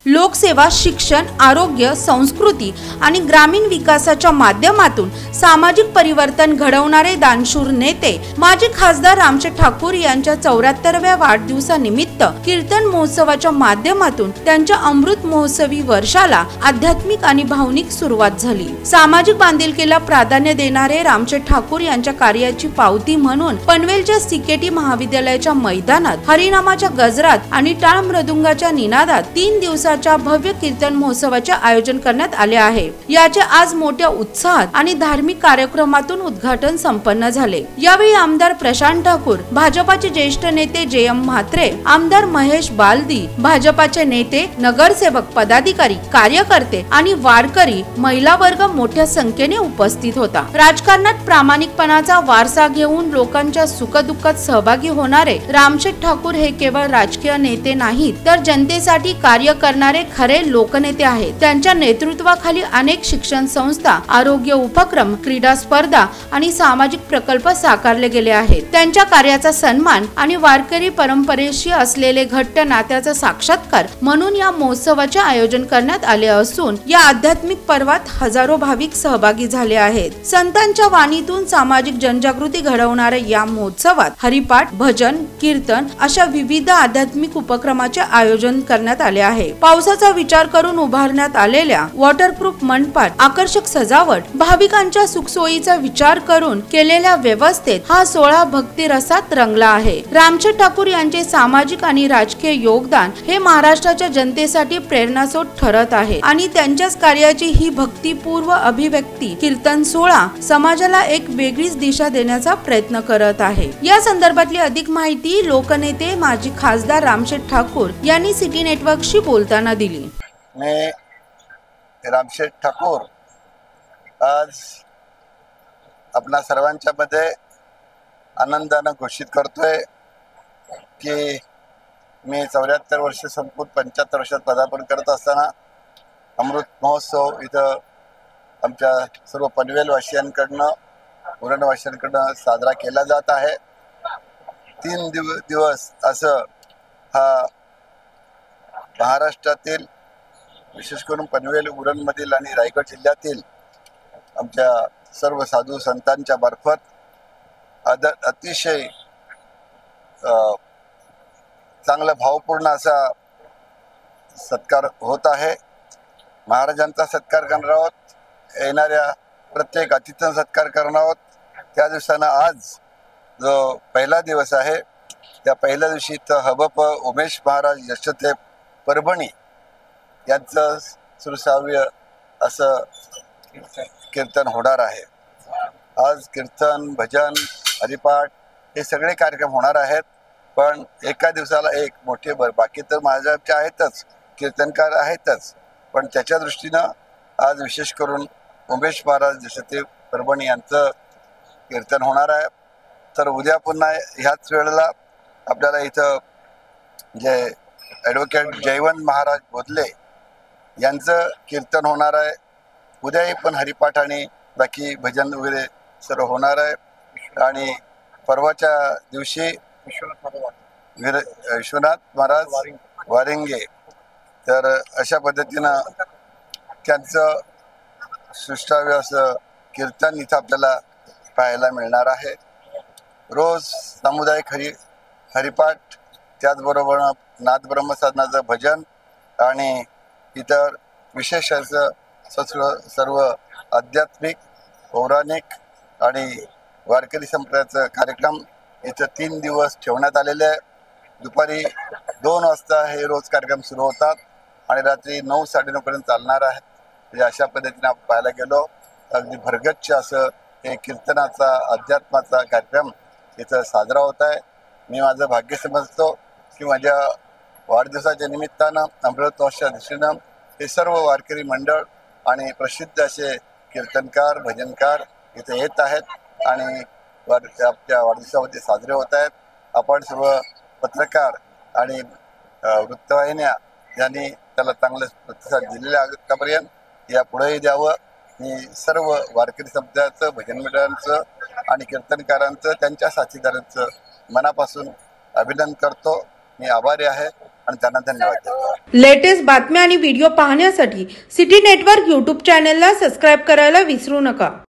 लोकसेवा, शिक्षण, आरोग्य, संस्कृती आणि ग्रामीण विकासाच्या माध्यमातून सामाजिक परिवर्तन घडवणारे दानशूर नेते माजी खासदार रामशेठ ठाकूर यांच्या 74व्या वाढदिवसानिमित्त कीर्तन महोत्सवाच्या माध्यमातून त्यांच्या अमृत महोत्सवी वर्षाला आध्यात्मिक आणि भावनिक सुरुवात झाली। सामाजिक बांधिलकीला प्राधान्य देणारे रामशेठ ठाकूर यांच्या कार्याची पावती म्हणून पनवेलच्या सीकेटी महाविद्यालयाच्या मैदानात हरिनामाच्या गजरात आणि टाळ मृदुंगाच्या निनादात 3 दिवसाच्या भव्य कीर्तन महोत्सवाचे आयोजन करण्यात आले आहे। याचे आज मोठ्या उत्साहात आणि धार्मिक कार्यक्रमातून उद्घाटन संपन्न झाले। यावेळी आमदार प्रशांत ठाकूर, भाजपाचे ज्येष्ठ नेते जयम म्हात्रे, आमदार महेश बालदी, भाजपाचे नेते, नगरसेवक, पदाधिकारी, कार्यकर्ते आणि वारकरी महिला वर्ग मोठ्या संख्येने उपस्थित होता। राजकारणात प्रामाणिकपणाचा वारसा घेऊन लोकांच्या सुखदुःखात सहभागी होणारे रामशेठ ठाकूर हे केवळ राजकीय नेते नाहीत तर जनतेसाठी कार्य करणारे खरे लोकनेते आहेत। त्यांच्या नेतृत्वाखाली अनेक शिक्षण संस्था, आरोग्य उपक्रम, क्रीडा स्पर्धा आणि सामाजिक प्रकल्प साकारले गेले आहेत। त्यांच्या कार्याचा सन्मान आणि वारकरी परंपरेशी असलेले घट्ट नात्याचा साक्षात्कार म्हणून या महोत्सवाचे आयोजन करण्यात आले असून या आध्यात्मिक पर्वात हजारो भाविक सहभागी झाले आहेत। संतांच्या वाणीतून सामाजिक जनजागृती घडवणाऱ्या या महोत्सवात हरिपाठ, भजन, कीर्तन अशा विविध आध्यात्मिक उपक्रमाचे आयोजन करण्यात आले आहे। पावसाचा विचार करून उभारण्यात आलेल्या वॉटरप्रूफ मंडपात आकर्षक सजावट, भाविकांच्या सुखसोयीचा विचार करून केलेल्या व्यवस्थेत हा सोहळा भक्ती रसात रंगला आहे। रामशेठ ठाकूर यांचे सामाजिक आणि राजकीय योगदान हे महाराष्ट्राच्या जनतेसाठी प्रेरणास्रोत ठरत आहे आणि त्यांच्याच कार्याची ही भक्तिपूर्व अभिव्यक्ती कीर्तन सोहळा समाजाला एक वेगळीच दिशा देण्याचा प्रयत्न करत आहे। या संदर्भातली अधिक माहिती लोकनेते माजी खासदार रामशेठ ठाकूर यांनी सिटी नेटवर्कशी बोलताना दिली। मैं रामशेठ ठाकूर आज अपना सर्वांच्या मध्ये आनंदाने घोषित करतोय की मी 74 वर्ष संपून 75 वर्षात पदार्पण करत असताना अमृत महोत्सव इथं आमच्या सर्व पनवेलवासियांकडनं, उरणवासियांकडनं साजरा केला जात आहे। 3 दिवस असं हा महाराष्ट्रातील विशेष करून पनवेल, उरणमधील आणि रायगड जिल्ह्यातील आमच्या सर्व साधू संतांच्या मार्फत अतिशय चांगला भावपूर्ण असा सत्कार होत आहे। महाराजांचा सत्कार करणार आहोत, येणाऱ्या प्रत्येक अतिथींचा सत्कार करणार आहोत। त्या दिवसानं आज जो पहिला दिवस आहे त्या पहिल्या दिवशी हबप उमेश महाराज यशते परभणी यांचं 36वे असं कीर्तन होणार आहे। आज कीर्तन, भजन, हरिपाठ हे सगळे कार्यक्रम होणार आहेत, पण एका दिवसाला एक मोठे बाकी तर महाराजांचे आहेतच, कीर्तनकार आहेतच, पण त्याच्या दृष्टीनं आज विशेष करून उमेश महाराज यशते परभणी यांचं कीर्तन होणार आहे। तर उद्या पुन्हा ह्याच वेळेला आपल्याला इथं जे ॲडव्होकेट जयवंत महाराज बोधले यांचं कीर्तन होणार आहे। उद्याही पण हरिपाठ आणि बाकी भजन वगैरे सर्व होणार आहे। आणि परवाच्या दिवशी विश्वनाथ महाराज वारिंगे, तर अशा पद्धतीनं त्यांचं 36वे असं कीर्तन इथं आपल्याला पाहायला मिळणार आहे। रोज सामुदायिक हरिपाठ, त्याचबरोबर नाद ब्रह्मसाधनाचं भजन आणि इतर विशेष असं सर्व आध्यात्मिक, पौराणिक आणि वारकरी संप्रदायाचा कार्यक्रम इथं 3 दिवस ठेवण्यात आलेले आहे। दुपारी 2 वाजता हे रोज कार्यक्रम सुरू होतात आणि रात्री 9-9:30 पर्यंत चालणार आहेत। म्हणजे अशा पद्धतीने आपण पाहायला गेलो अगदी भरगच्च असं हे कीर्तनाचा, अध्यात्माचा कार्यक्रम इथं साजरा होत आहे। मी माझं भाग्य समजतो की माझ्या वाढदिवसाच्या निमित्तानं अमृत महोत्सवाच्या दृष्टीनं हे सर्व वारकरी मंडळ आणि प्रसिद्ध असे कीर्तनकार, भजनकार इथे येत आहेत आणि आपल्या वाढदिवसामध्ये साजरे होत आहेत। आपण सर्व पत्रकार आणि वृत्तवाहिन्या यांनी त्याला चांगला प्रतिसाद दिलेला आतापर्यंत, यापुढेही द्यावं। मी सर्व वारकरी संप्रदायाचं, भजन मंडळांचं आणि कीर्तनकारांचं, त्यांच्या साथीदारांचं मनापासून अभिनंदन करतो। मी आभारी आहे आणि त्यांना धन्यवाद देतो. लेटेस्ट बातम्या आणि व्हिडिओ पाहण्यासाठी सिटी नेटवर्क YouTube चॅनलला सबस्क्राईब करायला विसरू नका.